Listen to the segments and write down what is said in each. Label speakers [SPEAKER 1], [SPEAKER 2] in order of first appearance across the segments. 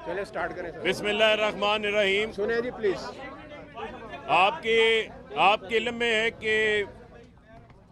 [SPEAKER 1] चलिए स्टार्ट करें सर।
[SPEAKER 2] बिस्मिल्लाहिर्रहमानिर्रहीम।
[SPEAKER 1] सुने जी प्लीज।
[SPEAKER 2] आपके इल्म में है कि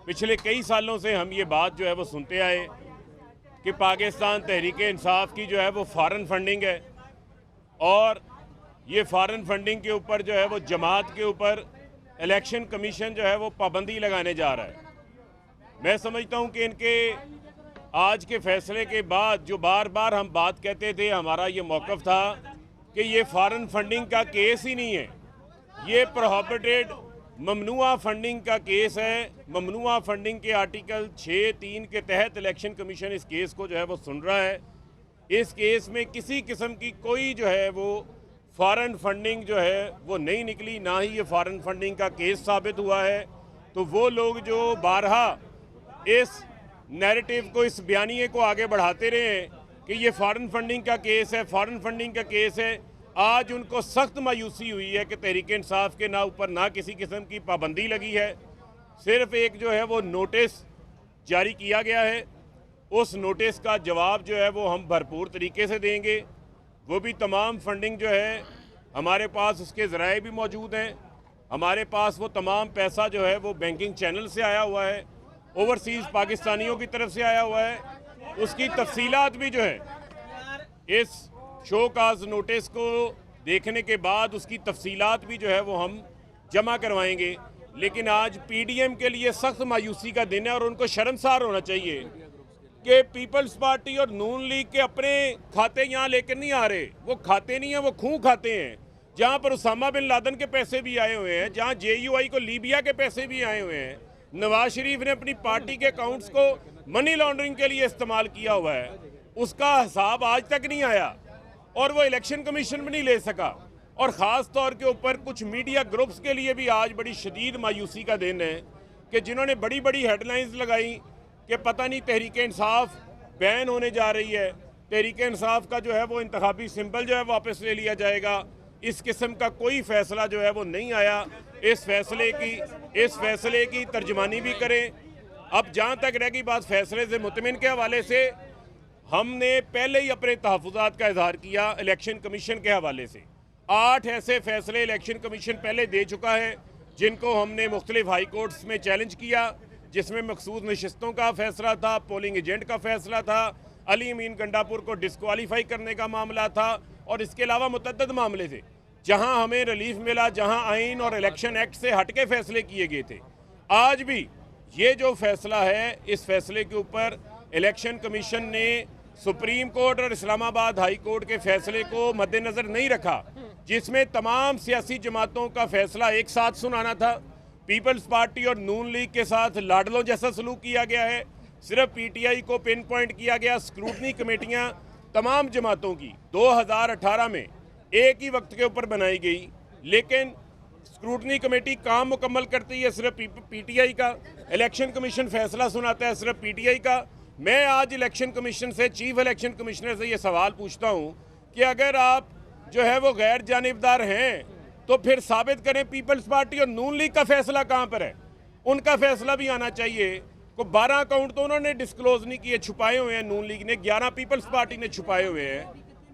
[SPEAKER 2] पिछले कई सालों से हम ये बात जो है वो सुनते आए कि पाकिस्तान तहरीक इंसाफ की जो है वो फॉरेन फंडिंग है और ये फॉरेन फंडिंग के ऊपर जो है वो जमात के ऊपर इलेक्शन कमीशन जो है वो पाबंदी लगाने जा रहा है। मैं समझता हूँ कि इनके आज के फैसले के बाद जो बार बार हम बात कहते थे, हमारा ये मौक़िफ़ था कि ये फॉरेन फंडिंग का केस ही नहीं है, ये प्रोहिबिटेड ममनुआ फंडिंग का केस है। ममनुआ फंडिंग के आर्टिकल 6(3) के तहत इलेक्शन कमीशन इस केस को जो है वो सुन रहा है। इस केस में किसी किस्म की कोई जो है वो फॉरेन फंडिंग जो है वो नहीं निकली, ना ही ये फॉरेन फंडिंग का केस साबित हुआ है। तो वो लोग जो बारहा इस नैरेटिव को, इस बयानिए को आगे बढ़ाते रहे कि ये फॉरेन फंडिंग का केस है, फॉरेन फंडिंग का केस है, आज उनको सख्त मायूसी हुई है कि तहरीक इंसाफ के ऊपर ना किसी किस्म की पाबंदी लगी है, सिर्फ एक जो है वो नोटिस जारी किया गया है। उस नोटिस का जवाब जो है वो हम भरपूर तरीके से देंगे। वो भी तमाम फंडिंग जो है हमारे पास उसके ज़राए भी मौजूद हैं, हमारे पास वो तमाम पैसा जो है वो बैंकिंग चैनल से आया हुआ है, ओवरसीज़ पाकिस्तानियों की तरफ से आया हुआ है। उसकी तफसीलात भी जो है इस शो काज नोटिस को देखने के बाद उसकी तफसीलात भी जो है वो हम जमा करवाएंगे। लेकिन आज पीडीएम के लिए सख्त मायूसी का दिन है और उनको शर्मसार होना चाहिए कि पीपल्स पार्टी और नून लीग के अपने खाते यहाँ लेकर नहीं आ रहे। वो खाते नहीं हैं, वो खूह खाते हैं, जहाँ पर उसामा बिन लादेन के पैसे भी आए हुए हैं, जहाँ JUI को लीबिया के पैसे भी आए हुए हैं। नवाज शरीफ ने अपनी पार्टी के अकाउंट्स को मनी लॉन्ड्रिंग के लिए इस्तेमाल किया हुआ है, उसका हिसाब आज तक नहीं आया और वो इलेक्शन कमीशन भी नहीं ले सका। और ख़ास तौर के ऊपर कुछ मीडिया ग्रुप्स के लिए भी आज बड़ी शदीद मायूसी का दिन है कि जिन्होंने बड़ी बड़ी हेडलाइंस लगाई कि पता नहीं तहरीक इंसाफ बैन होने जा रही है, तहरीक इंसाफ का जो है वो इंतखाबी सिंबल जो है वापस ले लिया जाएगा। इस किस्म का कोई फ़ैसला जो है वो नहीं आया। इस फैसले की तर्जमानी भी करें। अब जहाँ तक रह गई बात फैसले से मुतमिन के हवाले से, हमने पहले ही अपने तहफ़्फ़ुज़ात का इजहार किया इलेक्शन कमीशन के हवाले से। 8 ऐसे फैसले इलेक्शन कमीशन पहले दे चुका है जिनको हमने मुख्तलिफ हाई कोर्ट्स में चैलेंज किया, जिसमें मखसूस नशिस्तों का फैसला था, पोलिंग एजेंट का फैसला था, अली अमीन गंडापुर को डिस्क्वालीफाई करने का मामला था और इसके अलावा मुतअद्दिद मामले थे जहां हमें रिलीफ मिला, जहां आइन और इलेक्शन एक्ट से हटके फैसले किए गए थे। आज भी ये जो फैसला है, इस फैसले के ऊपर इलेक्शन कमीशन ने सुप्रीम कोर्ट और इस्लामाबाद हाई कोर्ट के फैसले को मद्देनज़र नहीं रखा, जिसमें तमाम सियासी जमातों का फैसला एक साथ सुनाना था। पीपल्स पार्टी और नून लीग के साथ लाडलों जैसा सलूक किया गया है, सिर्फ PTI को पिन पॉइंट किया गया। स्क्रूटनी कमेटियां तमाम जमातों की 2018 में एक ही वक्त के ऊपर बनाई गई, लेकिन स्क्रूटनी कमेटी काम मुकम्मल करती है सिर्फ PTI का, इलेक्शन कमीशन फैसला सुनाता है सिर्फ PTI का। मैं आज इलेक्शन कमीशन से, चीफ इलेक्शन कमिश्नर से ये सवाल पूछता हूँ कि अगर आप जो है वो गैर जानिबदार हैं तो फिर साबित करें पीपल्स पार्टी और नून लीग का फैसला कहाँ पर है। उनका फैसला भी आना चाहिए। को 12 अकाउंट तो उन्होंने डिस्क्लोज नहीं किए, छुपाए हुए हैं नून लीग ने, 11 पीपल्स पार्टी ने छुपाए हुए हैं,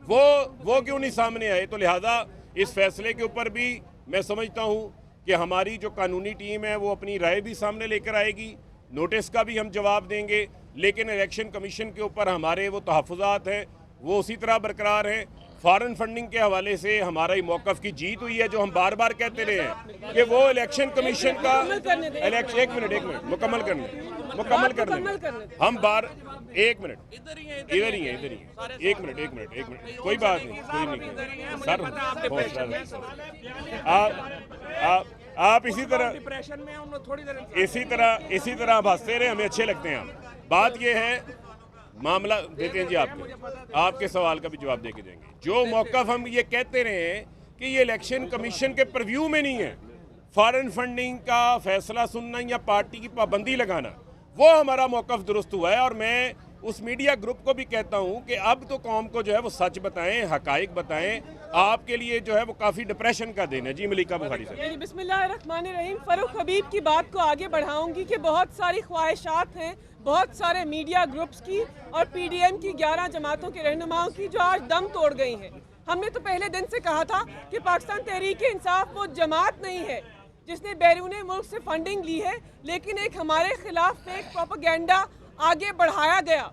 [SPEAKER 2] वो क्यों नहीं सामने आए। तो लिहाजा इस फैसले के ऊपर भी मैं समझता हूँ कि हमारी जो कानूनी टीम है वो अपनी राय भी सामने लेकर आएगी, नोटिस का भी हम जवाब देंगे, लेकिन इलेक्शन कमीशन के ऊपर हमारे वो तहफ़्फ़ुज़ात हैं वो उसी तरह बरकरार हैं। फॉरेन फंडिंग के हवाले से हमारा ही मौक़िफ़ की जीत हुई है, जो हम बार बार कहते रहे हैं कि वो इलेक्शन कमीशन का एक मिनट मुकम्मल करने हम बार एक मिनट इधर ही है एक मिनट कोई बात नहीं, सर आप इसी तरह आप हंसते रहे, हमें अच्छे लगते हैं आप। बात ये है, मामला देते हैं जी आपके सवाल का भी जवाब दे के देंगे। जो मौक़िफ़ हम ये कहते रहे हैं कि ये इलेक्शन कमीशन के प्रव्यू में नहीं है, फॉरेन फंडिंग का फैसला सुनना या पार्टी की पाबंदी लगाना, वो हमारा मौक़िफ़ दुरुस्त हुआ है। और मैं उस मीडिया ग्रुप को भी कहता हूं कि अब तो कौम को जो है वो सच बताएं, हकाइक बताएं। आपके लिए जो है वो काफ़ी डिप्रेशन का दिन है। जी मलिका बुखारी साहब।
[SPEAKER 1] बिस्मिल्लाहिर्रहमानिर्रहीम। फ़ारूक हबीब की बात को आगे बढ़ाऊंगी कि बहुत सारी ख्वाहिशात हैं बहुत सारे मीडिया ग्रुप्स की और PDM की 11 जमातों के रहनुमाओं की जो आज दम तोड़ गई हैं। हमने तो पहले दिन से कहा था कि पाकिस्तान तहरीक इंसाफ वो जमात नहीं है जिसने बैरून मुल्क से फंडिंग ली है, लेकिन एक हमारे खिलाफ फेक प्रोपेगेंडा आगे बढ़ाया गया।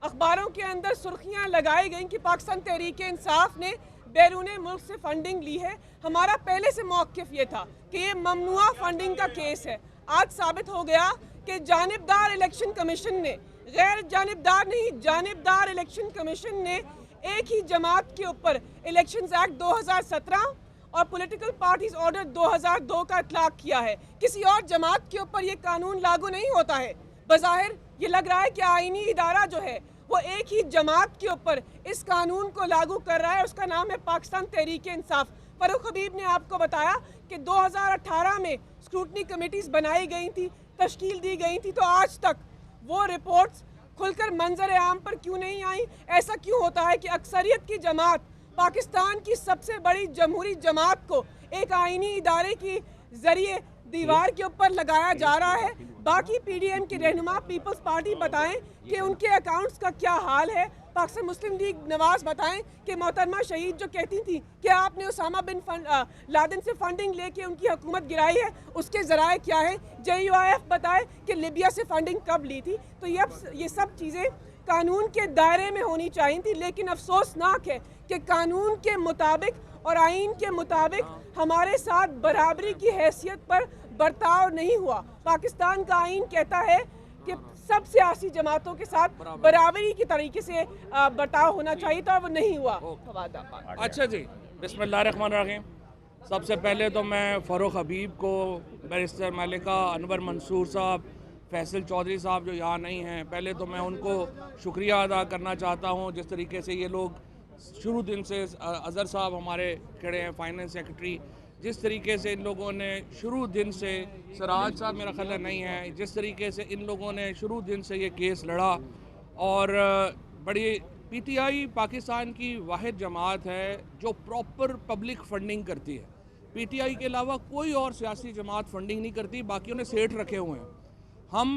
[SPEAKER 1] अखबारों के अंदर सुर्खियां लगाई गई कि पाकिस्तान तहरीक इंसाफ ने बैरून मुल्क से फंडिंग ली है। हमारा पहले से मौक़िफ़ ये था कि ये ममनुआ फंडिंग का केस है। आज साबित हो गया कि जानिबदार इलेक्शन कमीशन ने, गैर जानिबदार नहीं, जानिबदार इलेक्शन कमीशन ने एक ही जमात के ऊपर इलेक्शंस एक्ट 2017 और पॉलिटिकल पार्टीज ऑर्डर 2002 का इतलाक किया है। किसी और जमात के ऊपर ये कानून लागू नहीं होता है। बज़ाहिर ये लग रहा है कि आईनी इदारा जो है वो एक ही जमात के ऊपर इस कानून को लागू कर रहा है, उसका नाम है पाकिस्तान तहरीक इंसाफ। फ़ारूक हबीब ने आपको बताया कि 2018 में स्क्रूटनी कमेटीज़ बनाई गई थी, तश्कील दी गई थी, तो आज तक वो रिपोर्ट्स खुलकर मंजर आम पर क्यों नहीं आई? ऐसा क्यों होता है कि अक्सरियत की जमात, पाकिस्तान की सबसे बड़ी जमहूरी जमात को एक आईनी इदारे के जरिए दीवार के ऊपर लगाया जा रहा है? बाकी PDM के रहनुमा पीपल्स पार्टी बताएं कि उनके अकाउंट्स का क्या हाल है। पाकिस्तान मुस्लिम लीग नवाज बताएं कि मोहतरमा शहीद जो कहती थी कि आपने उसामा बिन लादेन से फंडिंग लेके उनकी हुकूमत गिराई है, उसके ज़राए क्या है। JUIF बताए कि लिबिया से फंडिंग कब ली थी। तो ये सब चीज़ें कानून के दायरे में होनी चाहिए थी, लेकिन अफसोसनाक है कि कानून के मुताबिक और आइन के मुताबिक हमारे साथ बराबरी की हैसियत पर बर्ताव नहीं हुआ। पाकिस्तान का आइन कहता है कि सब सियासी जमातों के साथ बराबरी के तरीके से बर्ताव होना चाहिए था, और वो नहीं हुआ।
[SPEAKER 3] अच्छा जी, बिस्मिल्लाहिर्रहमानिर्रहीम। सबसे पहले तो मैं फ़ारूक हबीब को, बैरिस्टर मलिका, अनवर मंसूर साहब, फैसल चौधरी साहब जो यहाँ नहीं हैं, पहले तो मैं उनको शुक्रिया अदा करना चाहता हूँ जिस तरीके से ये लोग शुरू दिन से, अज़हर साहब हमारे खड़े हैं फाइनेंस सेक्रेटरी, जिस तरीके से इन लोगों ने शुरू दिन से, सराज साहब मेरा ख्याल नहीं है, जिस तरीके से इन लोगों ने शुरू दिन से ये केस लड़ा। और बड़ी PTI पाकिस्तान की वाहिद जमात है जो प्रॉपर पब्लिक फंडिंग करती है। PTI के अलावा कोई और सियासी जमात फंडिंग नहीं करती, बाकियों ने सेठ रखे हुए हैं। हम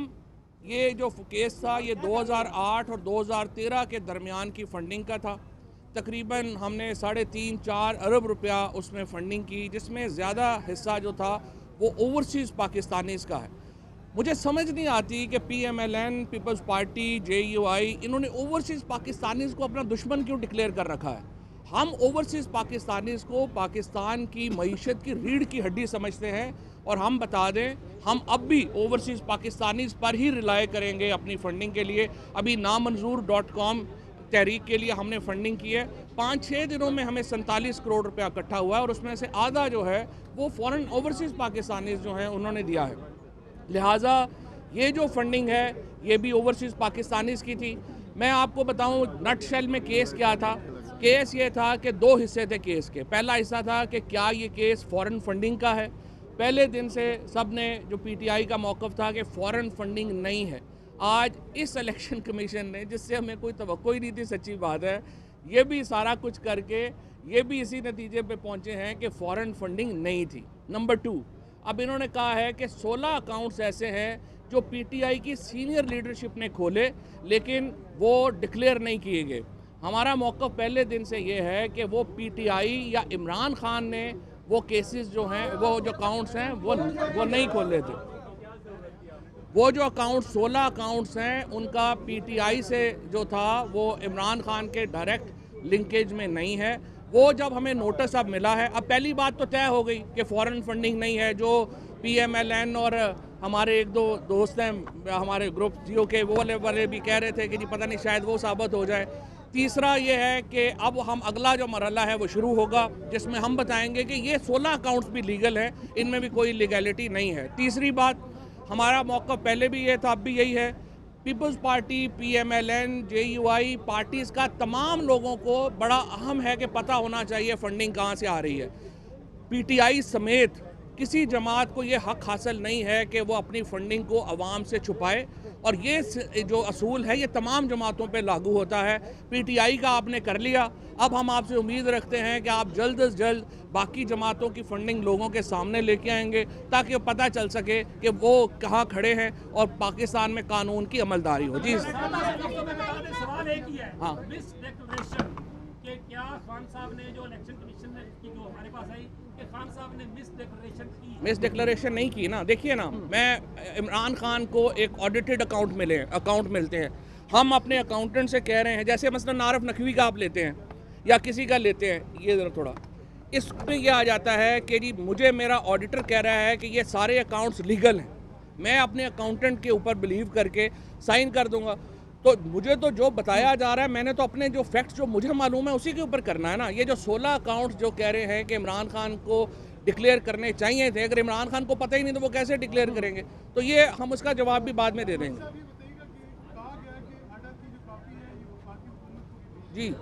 [SPEAKER 3] ये जो केस था ये 2008 और 2013 के दरमियान की फंडिंग का था। तकरीबन हमने 3.5-4 अरब रुपया उसमें फ़ंडिंग की, जिसमें ज़्यादा हिस्सा जो था वो ओवरसीज़ पाकिस्तानीज़ का है। मुझे समझ नहीं आती कि PMLN, पीपल्स पार्टी, JUI, इन्होंने ओवरसीज़ पाकिस्तानीज़ को अपना दुश्मन क्यों डिक्लेयर कर रखा है। हम ओवरसीज़ पाकिस्तानीज़ को पाकिस्तान की मईशत की रीढ़ की हड्डी समझते हैं, और हम बता दें हम अब भी ओवरसीज़ पाकिस्तानीज़ पर ही रिलाय करेंगे अपनी फ़ंडिंग के लिए। अभी नामंजूर.com तहरीक के लिए हमने फ़ंडिंग की है। 5-6 दिनों में हमें 47 करोड़ रुपया इकट्ठा हुआ है, और उसमें से आधा जो है वो फ़ॉरेन ओवरसीज़ पाकिस्तानीज़ जो हैं उन्होंने दिया है। लिहाजा ये जो फंडिंग है ये भी ओवरसीज़ पाकिस्तानीज़ की थी। मैं आपको बताऊं नट शेल में केस क्या था। केस ये था कि 2 हिस्से थे केस के। पहला हिस्सा था कि क्या ये केस फ़ॉरेन फंडिंग का है। पहले दिन से सब ने, जो PTI का मौक़िफ़ था कि फ़ॉरेन फंडिंग नहीं है। आज इस इलेक्शन कमीशन ने, जिससे हमें कोई तवक्को ही नहीं थी, सच्ची बात है, ये भी सारा कुछ करके ये भी इसी नतीजे पे पहुँचे हैं कि फ़ॉरेन फंडिंग नहीं थी। नंबर 2, अब इन्होंने कहा है कि 16 अकाउंट्स ऐसे हैं जो PTI की सीनियर लीडरशिप ने खोले, लेकिन वो डिक्लेयर नहीं किए गए। हमारा मौक़िफ़ पहले दिन से ये है कि वो PTI या इमरान खान ने वो केसेस जो हैं, वो जो अकाउंट्स हैं वो नहीं खोले थे। वो जो अकाउंट्स 16 अकाउंट्स हैं उनका PTI से जो था वो इमरान खान के डायरेक्ट लिंकेज में नहीं है। वो जब हमें नोटिस अब मिला है, अब पहली बात तो तय हो गई कि फ़ॉरेन फंडिंग नहीं है। जो PMLN और हमारे 1-2 दोस्त हैं हमारे ग्रुप जियो के, वो वाले भी कह रहे थे कि जी पता नहीं शायद वो साबित हो जाए। तीसरा ये है कि अब हम अगला जो मरहला है वो शुरू होगा, जिसमें हम बताएंगे कि ये 16 अकाउंट्स भी लीगल हैं, इनमें भी कोई लीगैलिटी नहीं है। तीसरी बात, हमारा मौक़िफ़ पहले भी ये था, अब भी यही है, People's Party, PMLN, JUI parties का तमाम लोगों को बड़ा अहम है कि पता होना चाहिए फ़ंडिंग कहाँ से आ रही है। PTI समेत किसी जमात को ये हक हासिल नहीं है कि वो अपनी फंडिंग को आवाम से छुपाए, और ये जो असूल है ये तमाम जमातों पे लागू होता है। पीटीआई का आपने कर लिया, अब हम आपसे उम्मीद रखते हैं कि आप जल्द से जल्द बाकी जमातों की फंडिंग लोगों के सामने लेके आएंगे ताकि पता चल सके कि वो कहाँ खड़े हैं और पाकिस्तान में कानून की अमलदारी हो। जी
[SPEAKER 4] सवाल एक ही है,
[SPEAKER 3] हाँ।
[SPEAKER 4] मिस डिक्लेरेशन कि क्या खान साहब ने जो इलेक्शन कमीशन ने की जो हमारे पास आई कि खान साहब ने मिस डिक्लेरेशन की?
[SPEAKER 3] मिस डिक्लेरेशन नहीं की ना। देखिए ना, मैं इमरान खान को एक ऑडिटेड अकाउंट मिलते हैं, हम अपने अकाउंटेंट से कह रहे हैं, जैसे मसलन आरिफ नकवी का आप लेते हैं या किसी का लेते हैं, ये ज़रा थोड़ा इसमें यह आ जाता है कि जी मुझे मेरा ऑडिटर कह रहा है कि ये सारे अकाउंट्स लीगल हैं, मैं अपने अकाउंटेंट के ऊपर बिलीव करके साइन कर दूंगा। तो मुझे तो जो बताया जा रहा है, मैंने तो अपने जो फैक्ट्स जो मुझे मालूम है उसी के ऊपर करना है ना। ये जो 16 अकाउंट्स जो कह रहे हैं कि इमरान खान को डिक्लेयर करने चाहिए थे, अगर इमरान खान को पता ही नहीं तो वो कैसे डिक्लेयर करेंगे? तो ये हम उसका जवाब भी बाद में दे देंगे। जी,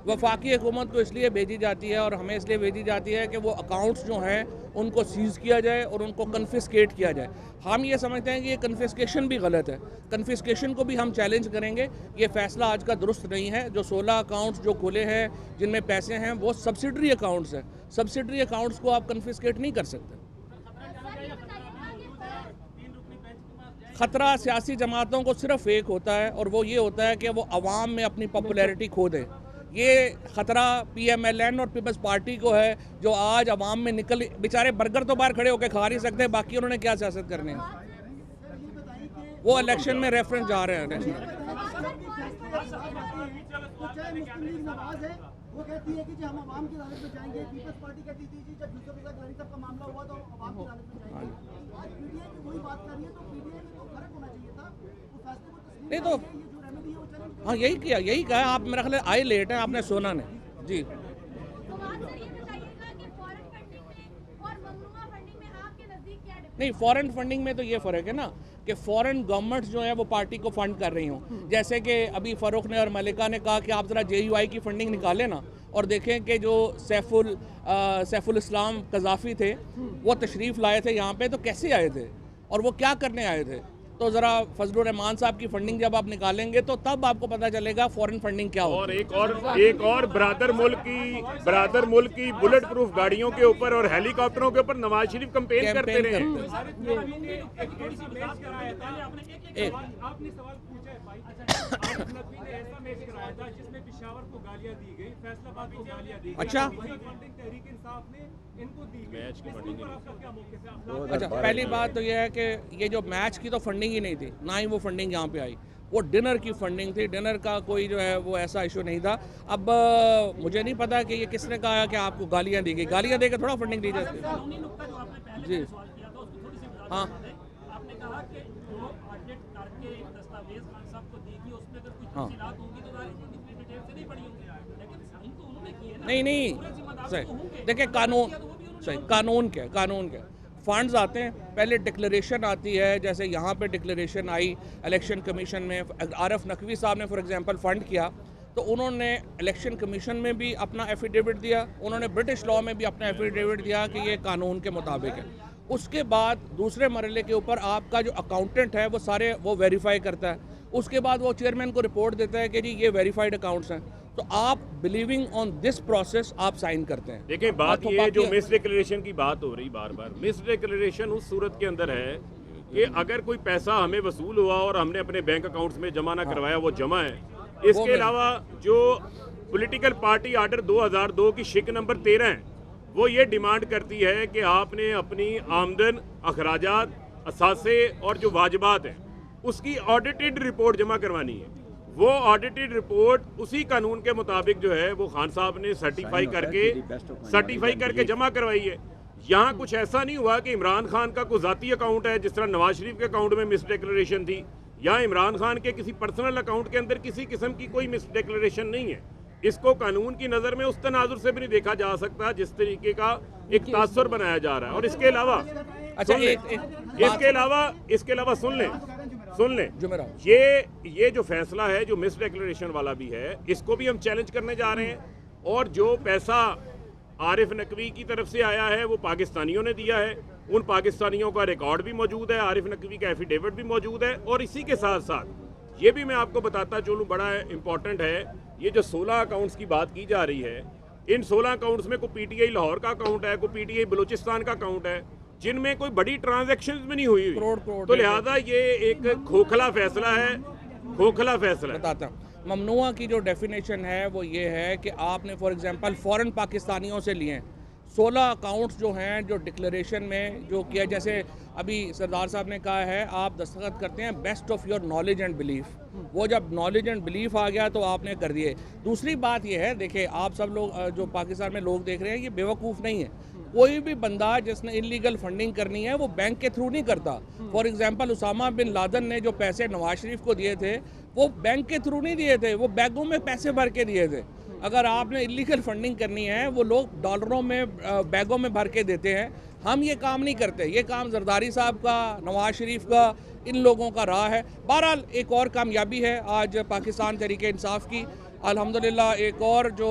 [SPEAKER 3] वफाकी हुकूमत को इसलिए भेजी जाती है और हमें इसलिए भेजी जाती है कि वो अकाउंट्स जो हैं उनको सीज़ किया जाए और उनको कन्फिस्केट किया जाए। हम ये समझते हैं कि ये कन्फिस्केशन भी गलत है, कन्फिस्केशन को भी हम चैलेंज करेंगे। ये फ़ैसला आज का दुरुस्त नहीं है। जो 16 अकाउंट्स जो खुले हैं जिनमें पैसे हैं वो सब्सिडरी अकाउंट्स हैं, सब्सिडरी अकाउंट्स को आप कन्फिस्केट नहीं कर सकते। ख़तरा सियासी जमातों को सिर्फ एक होता है और वो ये होता है कि वो अवाम में अपनी पॉपुलैरिटी खो दें। ये ख़तरा PMLN और पीपल्स पार्टी को है, जो आज अवाम में निकल, बेचारे बर्गर तो बाहर खड़े होकर खा नहीं सकते, बाकी उन्होंने क्या सियासत करनी है? वो इलेक्शन में रेफरेंस जा रहे हैं।
[SPEAKER 5] वो कहती है कि जी हम आवाम की अदालत में जाएंगे, पीपल्स पार्टी कहती थी जी जब यूसुफ रज़ा गिलानी साहब का मामला हुआ तो आवाम की अदालत में जाएंगे। आज पीटीआई की वही बात कर रही है, तो पीटीआई में तो फर्क होना चाहिए था, उस फैसले को तस्लीम
[SPEAKER 3] नहीं तो
[SPEAKER 5] ये जो रेमेडी है वो चैलेंज।
[SPEAKER 3] हाँ, यही किया, यही कहा आप। मेरा ख्याल है आए लेट हैं, आपने सोना नहीं। जी, नहीं, फॉरेन फंडिंग में तो ये फ़र्क है ना कि फॉरेन गवर्नमेंट्स जो है वो पार्टी को फंड कर रही हों। जैसे कि अभी फ़ारूक ने और मलिका ने कहा कि आप ज़रा JUI की फंडिंग निकालें ना और देखें कि जो सैफुल इस्लाम कज़ाफ़ी थे वो तशरीफ़ लाए थे यहाँ पे, तो कैसे आए थे और वो क्या करने आए थे। तो ज़रा फजलुर रहमान साहब की फंडिंग जब आप निकालेंगे तो तब आपको पता चलेगा फॉरेन फंडिंग क्या
[SPEAKER 2] और
[SPEAKER 3] होती है।
[SPEAKER 2] एक और ब्रादर मुल्क की बुलेट प्रूफ गाड़ियों के ऊपर और हेलीकॉप्टरों के ऊपर नवाज शरीफ कैंपेन करते रहे हैं।
[SPEAKER 4] आपने सवाल पूछा है भाई, आरिफ नकवी ने ऐसा मैच कराया था जिसमें पेशावर को गालियां दी गई, फैसलाबाद को गालियां दी गई।
[SPEAKER 3] अच्छा।
[SPEAKER 4] वही फंडिंग तहरीक इंसाफ ने इनको दी गई।
[SPEAKER 2] मैच की
[SPEAKER 4] इसके
[SPEAKER 2] फंडिंग
[SPEAKER 4] ऊपर आपका क्या मौक़िफ़ है?
[SPEAKER 3] अच्छा, पहली बात तो यह है कि ये जो मैच की तो फंडिंग ही नहीं थी, ना ही वो फंडिंग यहाँ पे आई, वो डिनर की फंडिंग थी। डिनर का कोई जो है वो ऐसा इशू नहीं था। अब मुझे नहीं पता कि ये किसने कहा कि आपको गालियाँ दी गई, गालियाँ दे के थोड़ा फंडिंग दी जाती है।
[SPEAKER 4] कानूनी नुक्ता जो आपने पहले
[SPEAKER 3] जी,
[SPEAKER 4] सवाल किया था उसको थोड़ी सी वजाहत
[SPEAKER 3] हाँ।
[SPEAKER 4] कर दें। आपने कहा कि जो ऑडिट करके एक दस्तावेज खान साहब को दी थी उसमें अगर कुछ
[SPEAKER 3] हाँ।
[SPEAKER 4] तफसीलात होंगी तो ज़ाहिर है इतनी डिटेल से नहीं पड़ी होंगी, लेकिन साइन तो उन्होंने किए ना।
[SPEAKER 3] नहीं,
[SPEAKER 4] पूरे जिम्मेदार
[SPEAKER 3] सही।
[SPEAKER 4] तो होंगे।
[SPEAKER 3] देखिए कानून क्या फंड्स आते हैं, पहले डिक्लेरेशन आती है। जैसे यहाँ पे डिक्लेरेशन आई इलेक्शन कमीशन में, आरिफ नकवी साहब ने फॉर एग्जांपल फ़ंड किया तो उन्होंने इलेक्शन कमीशन में भी अपना एफिडेविट दिया, उन्होंने ब्रिटिश लॉ में भी अपना एफिडेविट दिया कि ये कानून के मुताबिक है। उसके बाद दूसरे मरहले के ऊपर आपका जो अकाउंटेंट है वो सारे वो वेरीफाई करता है, उसके बाद वो चेयरमैन को रिपोर्ट देता है कि जी ये वेरीफाइड अकाउंट्स हैं, तो आप बिलीविंग ऑन दिस प्रोसेस आप साइन करते हैं।
[SPEAKER 2] देखिए बात
[SPEAKER 3] तो
[SPEAKER 2] ये जो मिस डिक्लेरेशन की बात हो रही बार बार, मिस डिक्लेरेशन उस सूरत के अंदर है कि अगर कोई पैसा हमें वसूल हुआ और हमने अपने बैंक अकाउंट्स में जमा ना करवाया, वो जमा है। इसके अलावा जो पॉलिटिकल पार्टी आर्डर 2002 की शिक नंबर 13 है, वो ये डिमांड करती है कि आपने अपनी आमदन, अखराजात, असासे और जो वाजिबात हैं उसकी ऑडिटेड रिपोर्ट जमा करवानी है। वो ऑडिटेड रिपोर्ट उसी कानून के मुताबिक जो है वो खान साहब ने सर्टिफाई करके जमा करवाई है। यहाँ कुछ ऐसा नहीं हुआ कि इमरान खान का कोई ज़ाती अकाउंट है जिस तरह नवाज शरीफ के अकाउंट में मिस डिक्लेरेशन थी, या इमरान खान के किसी पर्सनल अकाउंट के अंदर किसी किस्म की कोई मिस डिक्लेरेशन नहीं है। इसको कानून की नज़र में उस तनाजुर से भी नहीं देखा जा सकता जिस तरीके का एक तासुर बनाया जा रहा है। और इसके अलावा
[SPEAKER 3] अच्छा,
[SPEAKER 2] इसके अलावा सुन लें
[SPEAKER 3] जुमेरात,
[SPEAKER 2] ये जो फैसला है जो मिस डिक्लेरेशन वाला भी है, इसको भी हम चैलेंज करने जा रहे हैं। और जो पैसा आरिफ नकवी की तरफ से आया है वो पाकिस्तानियों ने दिया है, उन पाकिस्तानियों का रिकॉर्ड भी मौजूद है, आरिफ नकवी का एफिडेविट भी मौजूद है। और इसी के साथ साथ ये भी मैं आपको बताता चलूँ, बड़ा इम्पॉर्टेंट है, ये जो 16 अकाउंट्स की बात की जा रही है, इन 16 अकाउंट्स में कोई पीटीआई लाहौर का अकाउंट है, कोई पीटीआई बलूचिस्तान का अकाउंट है, जिनमें कोई बड़ी ट्रांजैक्शंस भी नहीं हुई हुई। तो लिहाजा ये एक खोखला फैसला है, खोखला फैसला है।
[SPEAKER 3] बताता हूँ, ममनुआ की जो डेफिनेशन है वो ये है कि आपने फॉर एग्जांपल फ़ॉरेन पाकिस्तानियों से लिए 16 अकाउंट्स जो हैं, जो डिक्लेरेशन में जो किया, जैसे अभी सरदार साहब ने कहा है आप दस्तखत करते हैं best of your knowledge and belief, वो जब नॉलेज एंड बिलीफ आ गया तो आपने कर दिए। दूसरी बात ये है, देखिए आप सब लोग जो पाकिस्तान में लोग देख रहे हैं, ये बेवकूफ़ नहीं है। कोई भी बंदा जिसने इलीगल फंडिंग करनी है वो बैंक के थ्रू नहीं करता। For example Osama bin Laden ने जो पैसे नवाज शरीफ को दिए थे वो बैंक के थ्रू नहीं दिए थे, वो बैगों में पैसे भर के दिए थे। अगर आपने इलीगल फंडिंग करनी है वो लोग डॉलरों में बैगों में भर के देते हैं। हम ये काम नहीं करते, ये काम जरदारी साहब का, नवाज शरीफ का, इन लोगों का रहा है। बहरहाल एक और कामयाबी है आज पाकिस्तान तहरीक इंसाफ की, अल्हम्दुलिल्लाह एक और जो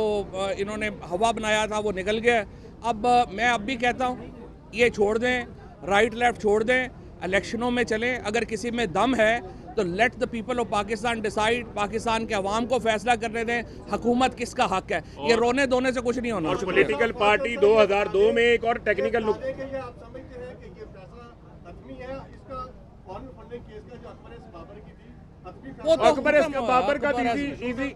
[SPEAKER 3] इन्होंने हवा बनाया था वो निकल गया। अब मैं अब भी कहता हूँ ये छोड़ दें, राइट लेफ्ट छोड़ दें, इलेक्शनों में चलें। अगर किसी में दम है तो let the people of Pakistan decide, Pakistan के अवाम को फैसला करने दें हुकूमत किसका हक है। ये रोने धोने से कुछ नहीं होना।
[SPEAKER 2] और पॉलिटिकल पार्टी 2002 में एक और टेक्निकल
[SPEAKER 5] आप समझते हैं कि ये फैसला हतमी है, इसका फॉरेन फंडिंग केस का जो अकबर बाबर की थी,
[SPEAKER 3] वो तो
[SPEAKER 2] अकबर बाबर का थी इजी